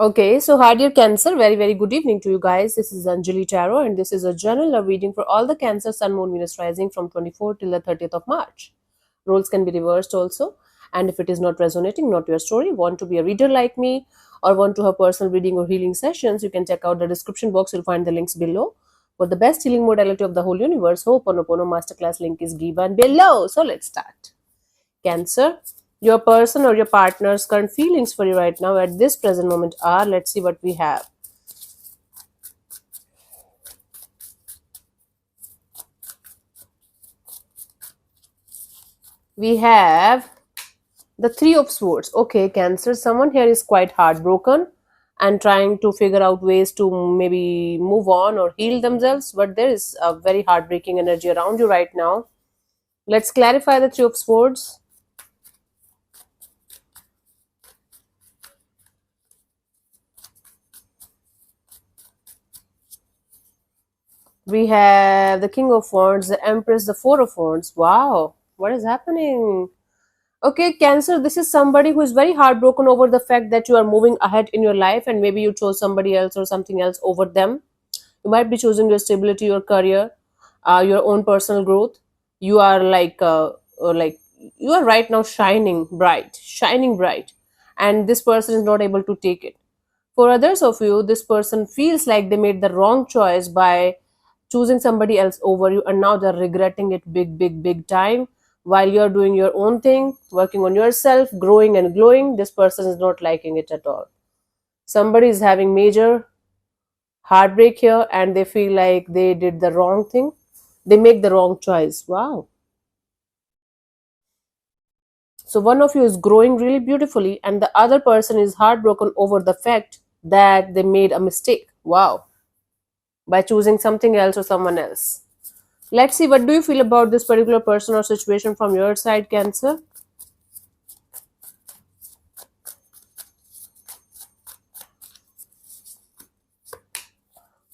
Okay, so hi dear Cancer, very very good evening to you guys. This is Anjali Tarot, and this is a general love reading for all the Cancer Sun, Moon, Venus rising from 24 till the 30th of March. Roles can be reversed also, and if it is not resonating, not your story, want to be a reader like me, or want to have personal reading or healing sessions, you can check out the description box. You'll find the links below. For the best healing modality of the whole universe, Ho'oponopono Masterclass link is given below. So let's start. Cancer, your person or your partner's current feelings for you right now at this present moment are, let's see what we have. We have the Three of Swords. Okay, Cancer, someone here is quite heartbroken and trying to figure out ways to maybe move on or heal themselves, but there is a very heartbreaking energy around you right now. Let's clarify the Three of Swords. We have the King of Wands, the Empress, the Four of Wands. Wow, what is happening? Okay, Cancer, this is somebody who is very heartbroken over the fact that you are moving ahead in your life and maybe you chose somebody else or something else over them. You might be choosing your stability, your career, your own personal growth. You are like you are right now shining bright, and this person is not able to take it. For others of you, this person feels like they made the wrong choice by choosing somebody else over you, and now they're regretting it big time. While you're doing your own thing, working on yourself, growing and glowing, this person is not liking it at all. Somebody is having major heartbreak here and they feel like they did the wrong thing. They make the wrong choice. Wow. So one of you is growing really beautifully and the other person is heartbroken over the fact that they made a mistake. Wow. By choosing something else or someone else. Let's see, what do you feel about this particular person or situation from your side, Cancer?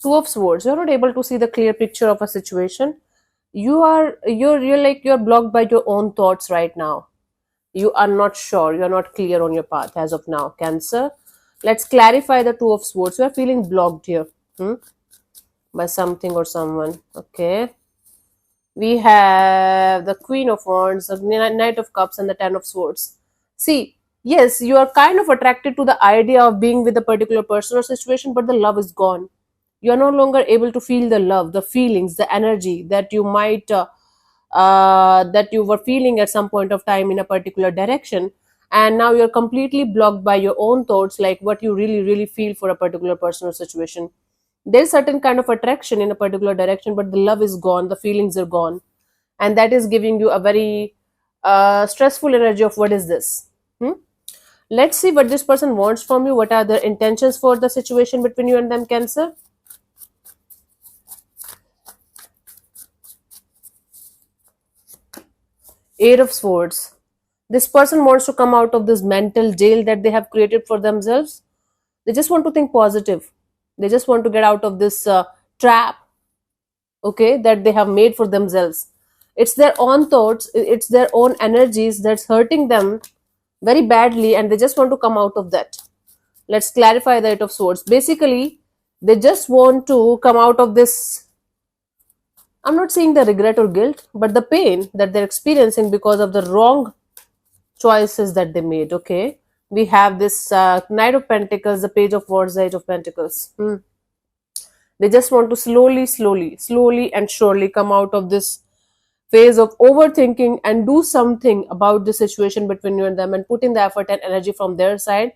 Two of Swords. You're not able to see the clear picture of a situation. You're blocked by your own thoughts right now. You are not sure. You're not clear on your path as of now, Cancer. Let's clarify the Two of Swords. You are feeling blocked here. By something or someone. Okay. We have the Queen of Wands, the Knight of Cups, and the Ten of Swords. See, yes, you are kind of attracted to the idea of being with a particular person or situation, but the love is gone. You are no longer able to feel the love, the feelings, the energy that you might that you were feeling at some point of time in a particular direction, and now you're completely blocked by your own thoughts, like what you really feel for a particular person or situation. There's certain kind of attraction in a particular direction, but the love is gone, the feelings are gone, and that is giving you a very stressful energy of what is this. Hmm? Let's see what this person wants from you. What are the intentions for the situation between you and them, Cancer? Eight of Swords. This person wants to come out of this mental jail that they have created for themselves. They just want to think positive. They just want to get out of this trap, okay, that they have made for themselves. It's their own thoughts, it's their own energies that's hurting them very badly, and they just want to come out of that. Let's clarify the Eight of Swords. Basically, they just want to come out of this. I'm not saying the regret or guilt, but the pain that they're experiencing because of the wrong choices that they made. Okay, we have this Knight of Pentacles, the Page of Wands, the Eight of Pentacles. They just want to slowly and surely come out of this phase of overthinking and do something about the situation between you and them and put in the effort and energy from their side.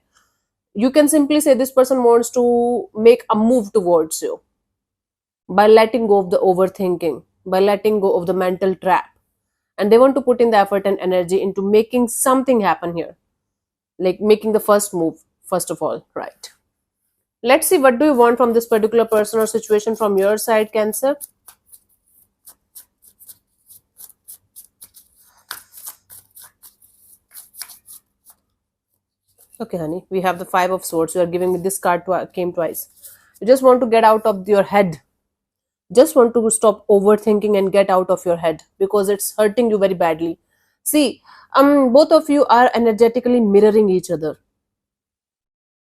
You can simply say this person wants to make a move towards you by letting go of the overthinking, by letting go of the mental trap. And they want to put in the effort and energy into making something happen here, like making the first move, first of all, right? Let's see, what do you want from this particular person or situation from your side, Cancer? Okay, honey, we have the Five of Swords. You are giving me this card came twice. You just want to get out of your head. Just want to stop overthinking and get out of your head because it's hurting you very badly. See, both of you are energetically mirroring each other.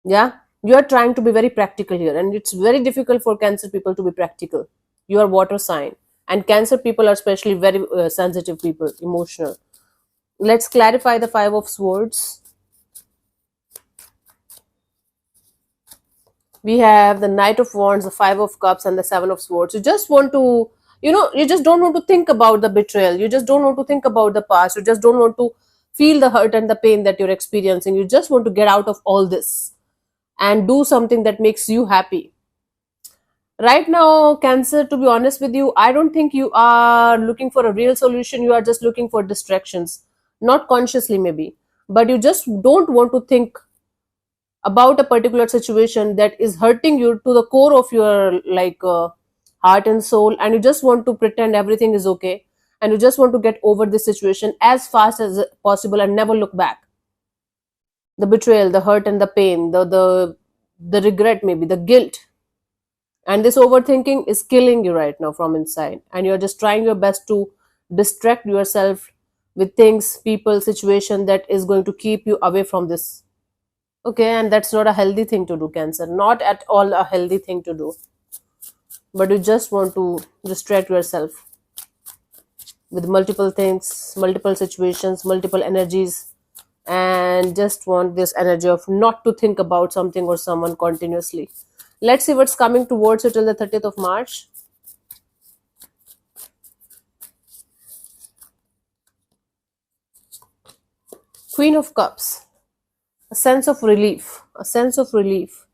Yeah, You are trying to be very practical here, and it's very difficult for Cancer people to be practical. You are water sign, and Cancer people are especially very sensitive people, emotional. Let's clarify the Five of Swords. We have the Knight of Wands, the Five of Cups, and the Seven of Swords. You just want to, you just don't want to think about the betrayal. You just don't want to think about the past. You just don't want to feel the hurt and the pain that you're experiencing. You just want to get out of all this and do something that makes you happy. Right now, Cancer, to be honest with you, I don't think you are looking for a real solution. You are just looking for distractions, not consciously maybe, but you just don't want to think about a particular situation that is hurting you to the core of your heart and soul, and you just want to pretend everything is okay, and you just want to get over this situation as fast as possible and never look back. The betrayal, the hurt and the pain, the regret, maybe the guilt, and this overthinking is killing you right now from inside, and you're just trying your best to distract yourself with things, people, situation that is going to keep you away from this. Okay, and that's not a healthy thing to do, Cancer. Not at all a healthy thing to do. But you just want to distract yourself with multiple things, multiple situations, multiple energies, and just want this energy of not to think about something or someone continuously. Let's see what's coming towards you till the 30th of March. Queen of Cups. A sense of relief. A sense of relief.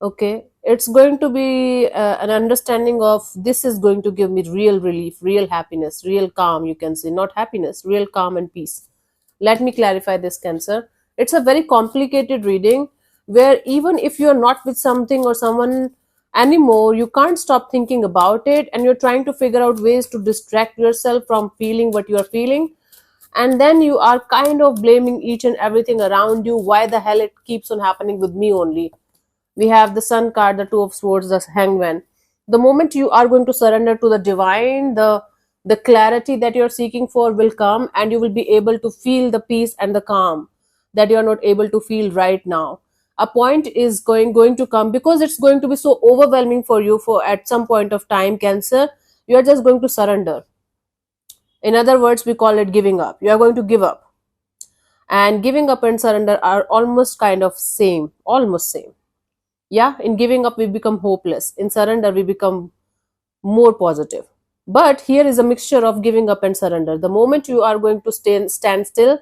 Okay, it's going to be an understanding of this is going to give me real relief, real happiness, real calm, you can say, not happiness, real calm and peace. Let me clarify this, Cancer. It's a very complicated reading where even if you're not with something or someone anymore, you can't stop thinking about it, and you're trying to figure out ways to distract yourself from feeling what you are feeling, and then you are kind of blaming each and everything around you. Why the hell it keeps on happening with me only? We have the Sun card, the Two of Swords, the Hangman. The moment you are going to surrender to the divine, the clarity that you're seeking for will come, and you will be able to feel the peace and the calm that you're not able to feel right now. A point is going to come, because it's going to be so overwhelming for you for at some point of time, Cancer. You are just going to surrender. In other words, we call it giving up. You are going to give up. And giving up and surrender are almost kind of same, almost same. Yeah, in giving up we become hopeless, in surrender we become more positive. But here is a mixture of giving up and surrender. The moment you are going to stand still,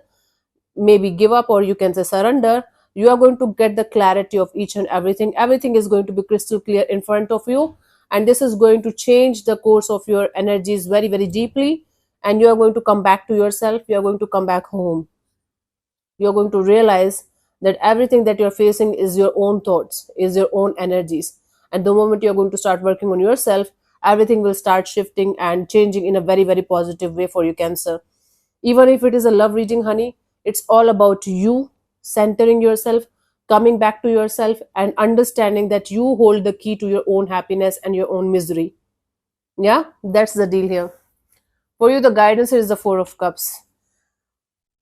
maybe give up, or you can say surrender, you are going to get the clarity of each and everything. Everything is going to be crystal clear in front of you, and this is going to change the course of your energies very, very deeply, and you are going to come back to yourself. You are going to come back home. You're going to realize that everything that you're facing is your own thoughts, is your own energies. And the moment you're going to start working on yourself, everything will start shifting and changing in a very, very positive way for you, Cancer. Even if it is a love reading, honey, it's all about you centering yourself, coming back to yourself, and understanding that you hold the key to your own happiness and your own misery. Yeah, that's the deal here. For you, the guidance is the Four of Cups.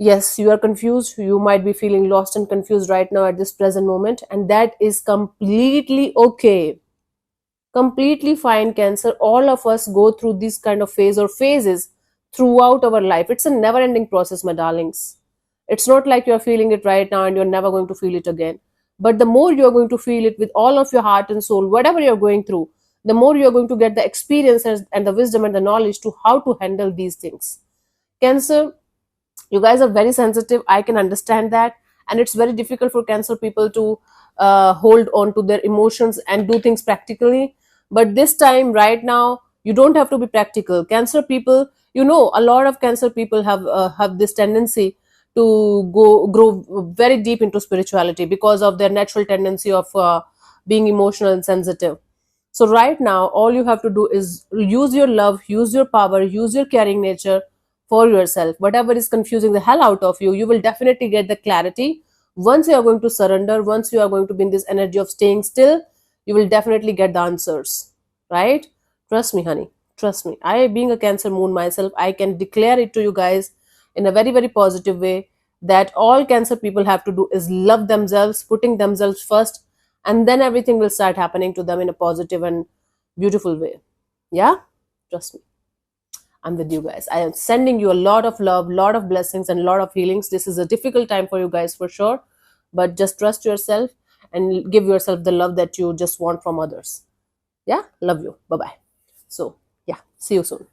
Yes, you are confused. You might be feeling lost and confused right now at this present moment, and that is completely okay. Completely fine, Cancer. All of us go through this kind of phase or phases throughout our life. It's a never ending process, my darlings. It's not like you're feeling it right now and you're never going to feel it again. But the more you're going to feel it with all of your heart and soul, whatever you're going through, the more you're going to get the experiences and the wisdom and the knowledge to how to handle these things. Cancer, you guys are very sensitive. I can understand that, and it's very difficult for Cancer people to hold on to their emotions and do things practically. But this time, right now, you don't have to be practical. Cancer people, a lot of Cancer people have this tendency to grow very deep into spirituality because of their natural tendency of being emotional and sensitive. So right now, all you have to do is use your love, use your power, use your caring nature for yourself. Whatever is confusing the hell out of you, you will definitely get the clarity. Once you are going to surrender, once you are going to be in this energy of staying still, you will definitely get the answers. Right? Trust me, honey. Trust me. I, being a Cancer moon myself, I can declare it to you guys in a very, very positive way that all Cancer people have to do is love themselves, putting themselves first, and then everything will start happening to them in a positive and beautiful way. Yeah, trust me, I'm with you guys. I am sending you a lot of love, lot of blessings, and lot of healings. This is a difficult time for you guys for sure, but just trust yourself and give yourself the love that you just want from others. Yeah, love you. Bye bye. So, yeah, see you soon.